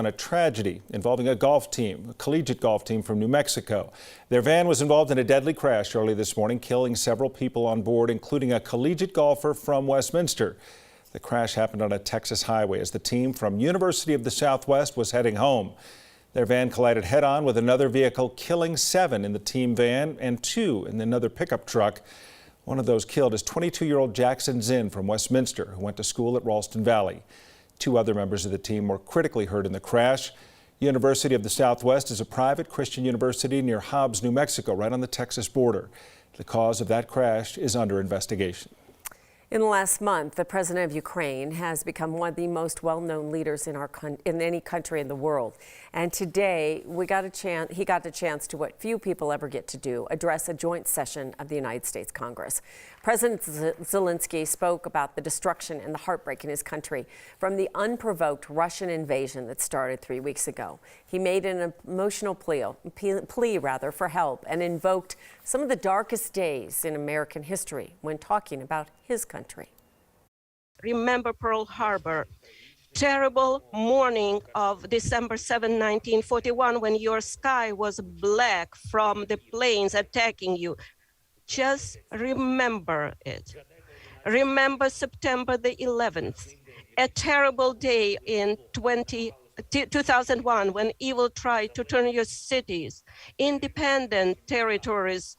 on a tragedy involving a golf team, a collegiate golf team from New Mexico. Their van was involved in a deadly crash early this morning, killing several people on board, including a collegiate golfer from Westminster. The crash happened on a Texas highway as the team from University of the Southwest was heading home. Their van collided head-on with another vehicle, killing 7 in the team van and 2 in another pickup truck. One of those killed is 22-year-old Jackson Zinn from Westminster, who went to school at Ralston Valley. 2 other members of the team were critically hurt in the crash. University of the Southwest is a private Christian university near Hobbs, New Mexico, right on the Texas border. The cause of that crash is under investigation. In the last month, the president of Ukraine has become one of the most well-known leaders in any country in the world. And today, he got a chance to what few people ever get to do, address a joint session of the United States Congress. President Zelensky spoke about the destruction and the heartbreak in his country from the unprovoked Russian invasion that started 3 weeks ago. He made an emotional plea for help and invoked some of the darkest days in American history when talking about his country. Remember Pearl Harbor, terrible morning of December 7, 1941, when your sky was black from the planes attacking you. Just remember it. Remember September the 11th, a terrible day in 2001 when evil tried to turn your cities, independent territories,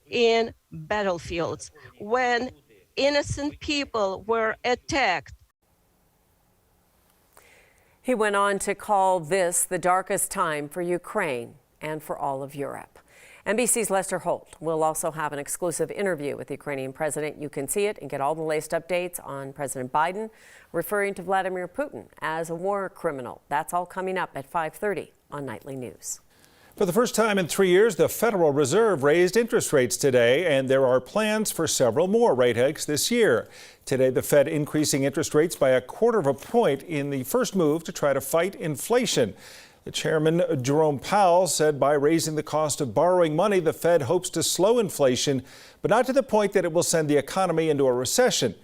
in battlefields, when innocent people were attacked. He went on to call this the darkest time for Ukraine and for all of Europe. NBC's Lester Holt will also have an exclusive interview with the Ukrainian president. You can see it and get all the latest updates on President Biden referring to Vladimir Putin as a war criminal. That's all coming up at 5:30 on Nightly News. For the first time in 3 years, the Federal Reserve raised interest rates today, and there are plans for several more rate hikes this year. Today, the Fed increasing interest rates by 1/4 point in the first move to try to fight inflation. The chairman, Jerome Powell, said by raising the cost of borrowing money, the Fed hopes to slow inflation, but not to the point that it will send the economy into a recession.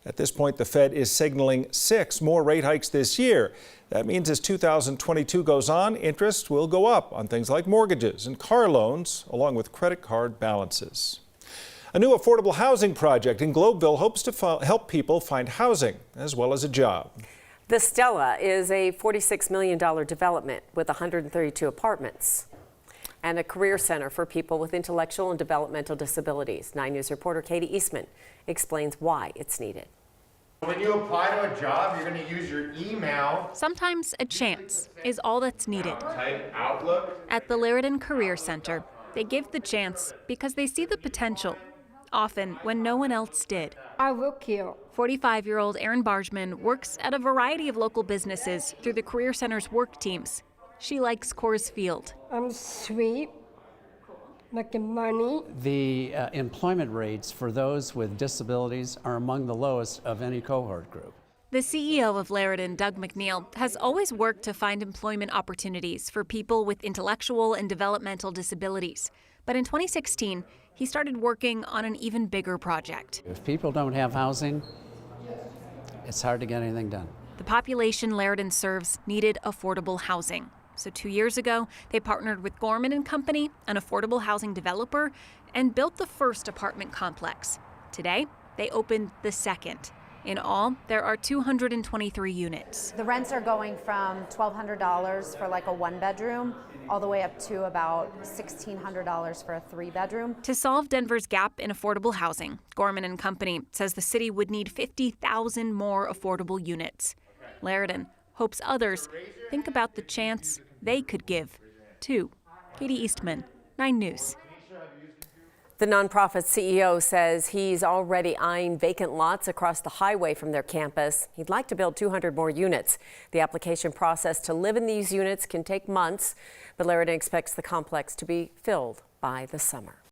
At this point, the Fed is signaling 6 more rate hikes this year. That means as 2022 goes on, interest will go up on things like mortgages and car loans, along with credit card balances. A new affordable housing project in Globeville hopes to help people find housing as well as a job. The Stella is a $46 million development with 132 apartments and a career center for people with intellectual and developmental disabilities. 9 News reporter Katie Eastman explains why it's needed. When you apply to a job, you're going to use your email. Sometimes a chance is all that's needed. Type Outlook. At the Laridan Career Center, they give the chance because they see the potential, often when no one else did. I work here. 45-year-old Erin Bargman works at a variety of local businesses through the Career Center's work teams. She likes Coors Field. I'm sweet, making money. The employment rates for those with disabilities are among the lowest of any cohort group. The CEO of Laridan, Doug McNeil, has always worked to find employment opportunities for people with intellectual and developmental disabilities. But in 2016, he started working on an even bigger project. If people don't have housing, it's hard to get anything done. The population Laridan serves needed affordable housing. So 2 years ago, they partnered with Gorman and Company, an affordable housing developer, and built the first apartment complex. Today, they opened the second. In all, there are 223 units. The rents are going from $1,200 for like a 1-bedroom all the way up to about $1,600 for a 3-bedroom. To solve Denver's gap in affordable housing, Gorman and Company says the city would need 50,000 more affordable units. Laridan hopes others think about the chance they could give, too. Katie Eastman, 9 News. The nonprofit CEO says he's already eyeing vacant lots across the highway from their campus. He'd like to build 200 more units. The application process to live in these units can take months, but Laridan expects the complex to be filled by the summer.